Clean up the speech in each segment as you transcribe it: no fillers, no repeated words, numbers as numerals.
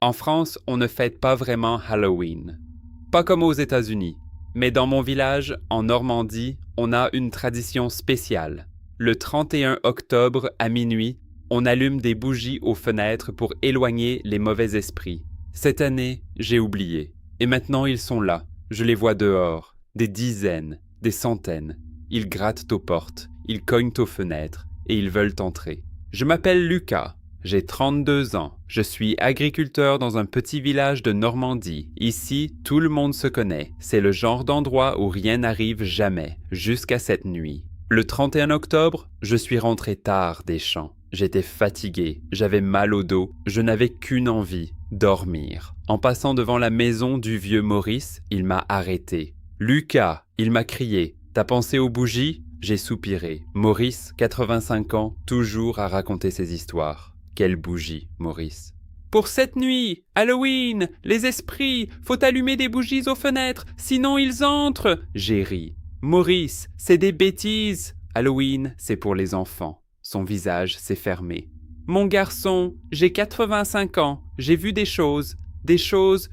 En France, on ne fête pas vraiment Halloween. Pas comme aux États-Unis. Mais dans mon village, en Normandie, on a une tradition spéciale. Le 31 octobre à minuit, on allume des bougies aux fenêtres pour éloigner les mauvais esprits. Cette année, j'ai oublié. Et maintenant, ils sont là. Je les vois dehors. Des dizaines, des centaines. Ils grattent aux portes, ils cognent aux fenêtres et ils veulent entrer. Je m'appelle Lucas. J'ai 32 ans. Je suis agriculteur dans un petit village de Normandie. Ici, tout le monde se connaît. C'est le genre d'endroit où rien n'arrive jamais, jusqu'à cette nuit. Le 31 octobre, je suis rentré tard des champs. J'étais fatigué, j'avais mal au dos, je n'avais qu'une envie, dormir. En passant devant la maison du vieux Maurice, il m'a arrêté. « Lucas !» il m'a crié. « T'as pensé aux bougies ?» J'ai soupiré. Maurice, 85 ans, toujours à raconter ses histoires. Quelle bougie, Maurice. Pour cette nuit, Halloween, les esprits, faut allumer des bougies aux fenêtres, sinon ils entrent. J'ai ri. Maurice, c'est des bêtises. Halloween, c'est pour les enfants. Son visage s'est fermé. Mon garçon, j'ai 85 ans, j'ai vu des choses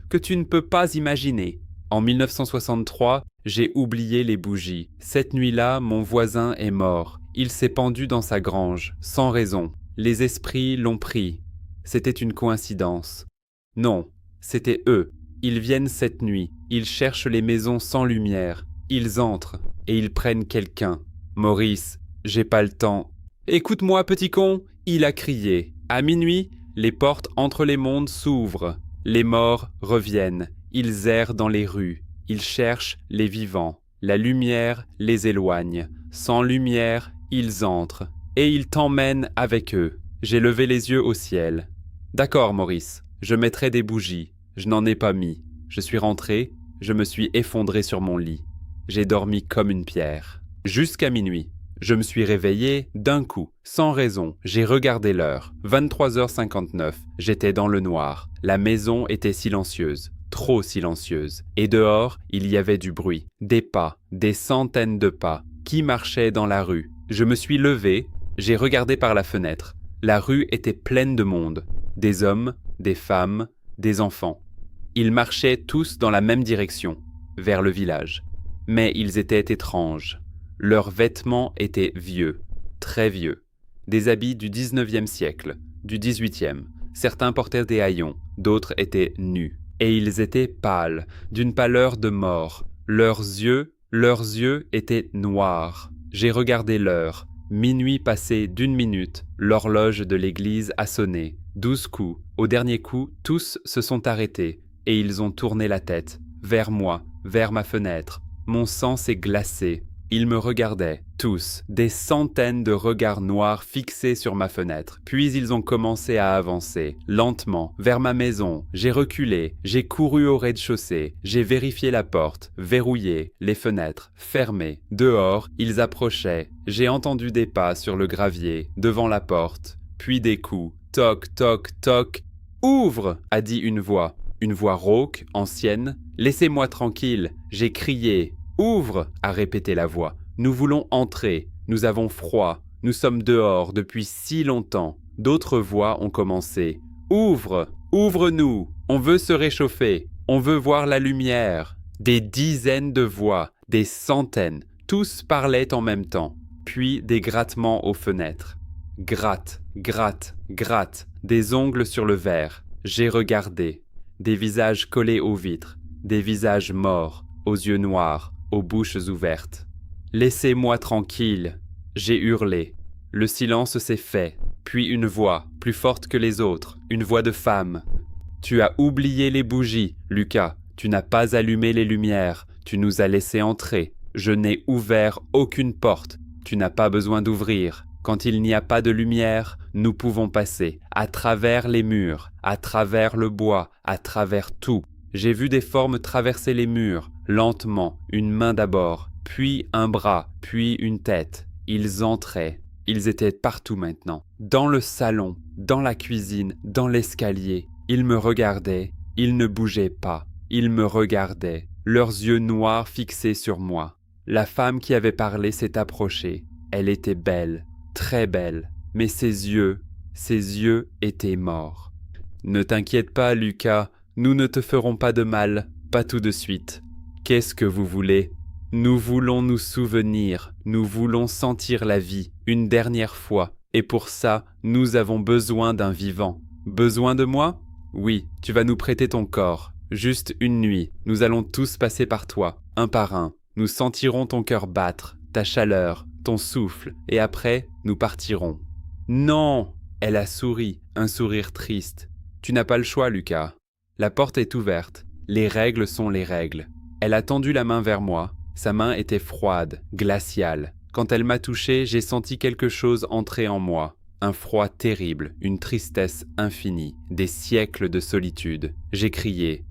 que tu ne peux pas imaginer. En 1963, j'ai oublié les bougies. Cette nuit-là, mon voisin est mort. Il s'est pendu dans sa grange, sans raison. Les esprits l'ont pris. C'était une coïncidence. Non, c'était eux. Ils viennent cette nuit. Ils cherchent les maisons sans lumière. Ils entrent et ils prennent quelqu'un. Maurice, j'ai pas le temps. Écoute-moi, petit con, il a crié. À minuit, les portes entre les mondes s'ouvrent. Les morts reviennent. Ils errent dans les rues. Ils cherchent les vivants. La lumière les éloigne. Sans lumière, ils entrent. Et ils t'emmènent avec eux. J'ai levé les yeux au ciel. D'accord, Maurice, je mettrai des bougies. Je n'en ai pas mis. Je suis rentré, je me suis effondré sur mon lit. J'ai dormi comme une pierre. Jusqu'à minuit. Je me suis réveillé d'un coup, sans raison. J'ai regardé l'heure. 23h59. J'étais dans le noir. La maison était silencieuse. Trop silencieuse. Et dehors, il y avait du bruit. Des pas, des centaines de pas. Qui marchaient dans la rue? Je me suis levé. J'ai regardé par la fenêtre. La rue était pleine de monde. Des hommes, des femmes, des enfants. Ils marchaient tous dans la même direction, vers le village. Mais ils étaient étranges. Leurs vêtements étaient vieux, très vieux. Des habits du 19e siècle, du 18e. Certains portaient des haillons, d'autres étaient nus. Et ils étaient pâles, d'une pâleur de mort. Leurs yeux étaient noirs. J'ai regardé l'heure. Minuit passé d'1 minute, l'horloge de l'église a sonné. 12 coups. Au dernier coup, tous se sont arrêtés et ils ont tourné la tête, vers moi, vers ma fenêtre. Mon sang s'est glacé. Ils me regardaient, tous, des centaines de regards noirs fixés sur ma fenêtre. Puis ils ont commencé à avancer, lentement, vers ma maison. J'ai reculé, j'ai couru au rez-de-chaussée, j'ai vérifié la porte, verrouillé, les fenêtres, fermées. Dehors, ils approchaient. J'ai entendu des pas sur le gravier, devant la porte, puis des coups. Toc, toc, toc. « Ouvre !» a dit une voix rauque, ancienne. « Laissez-moi tranquille !» J'ai crié. « Ouvre !» a répété la voix. « Nous voulons entrer. Nous avons froid. Nous sommes dehors depuis si longtemps. » D'autres voix ont commencé. « Ouvre ! Ouvre-nous ! On veut se réchauffer. On veut voir la lumière. » Des dizaines de voix, des centaines. Tous parlaient en même temps. Puis des grattements aux fenêtres. Gratte, gratte, gratte. Des ongles sur le verre. J'ai regardé. Des visages collés aux vitres. Des visages morts, aux yeux noirs, aux bouches ouvertes. « Laissez-moi tranquille !» J'ai hurlé. Le silence s'est fait. Puis une voix, plus forte que les autres, une voix de femme. « Tu as oublié les bougies, Lucas. Tu n'as pas allumé les lumières. Tu nous as laissé entrer. Je n'ai ouvert aucune porte. Tu n'as pas besoin d'ouvrir. Quand il n'y a pas de lumière, nous pouvons passer, à travers les murs, à travers le bois, à travers tout. J'ai vu des formes traverser les murs, lentement, une main d'abord, puis un bras, puis une tête. Ils entraient. Ils étaient partout maintenant. Dans le salon, dans la cuisine, dans l'escalier. Ils me regardaient. Ils ne bougeaient pas. Ils me regardaient, leurs yeux noirs fixés sur moi. La femme qui avait parlé s'est approchée. Elle était belle, très belle, mais ses yeux étaient morts. Ne t'inquiète pas, Lucas, nous ne te ferons pas de mal, pas tout de suite. Qu'est-ce que vous voulez ? Nous voulons nous souvenir, nous voulons sentir la vie, une dernière fois, et pour ça, nous avons besoin d'un vivant. Besoin de moi ? Oui, tu vas nous prêter ton corps. Juste une nuit, nous allons tous passer par toi, un par un. Nous sentirons ton cœur battre, ta chaleur, ton souffle, et après, nous partirons. Non ! Elle a souri, un sourire triste. Tu n'as pas le choix, Lucas. La porte est ouverte. Les règles sont les règles. Elle a tendu la main vers moi. Sa main était froide, glaciale. Quand elle m'a touché, j'ai senti quelque chose entrer en moi. Un froid terrible, une tristesse infinie, des siècles de solitude. J'ai crié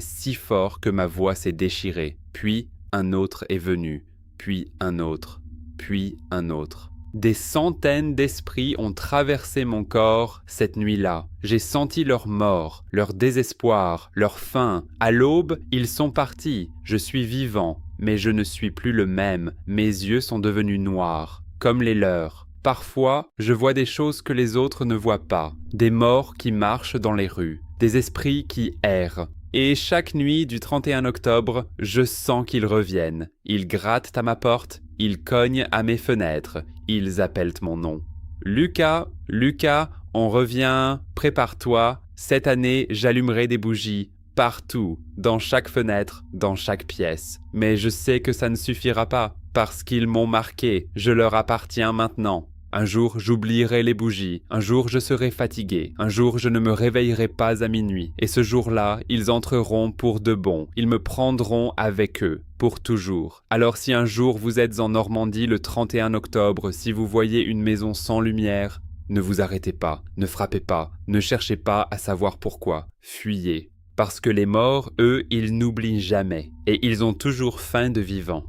si fort que ma voix s'est déchirée. Puis un autre est venu, puis un autre, puis un autre. Des centaines d'esprits ont traversé mon corps cette nuit-là. J'ai senti leur mort, leur désespoir, leur faim. À l'aube, ils sont partis. Je suis vivant, mais je ne suis plus le même. Mes yeux sont devenus noirs, comme les leurs. Parfois, je vois des choses que les autres ne voient pas. Des morts qui marchent dans les rues, des esprits qui errent. Et chaque nuit du 31 octobre, je sens qu'ils reviennent. Ils grattent à ma porte, ils cognent à mes fenêtres, ils appellent mon nom. Lucas, Lucas, on revient, prépare-toi. Cette année, j'allumerai des bougies, partout, dans chaque fenêtre, dans chaque pièce. Mais je sais que ça ne suffira pas, parce qu'ils m'ont marqué, je leur appartiens maintenant. Un jour, j'oublierai les bougies. Un jour, je serai fatigué. Un jour, je ne me réveillerai pas à minuit. Et ce jour-là, ils entreront pour de bon. Ils me prendront avec eux, pour toujours. Alors si un jour vous êtes en Normandie le 31 octobre, si vous voyez une maison sans lumière, ne vous arrêtez pas, ne frappez pas, ne cherchez pas à savoir pourquoi. Fuyez. Parce que les morts, eux, ils n'oublient jamais. Et ils ont toujours faim de vivants.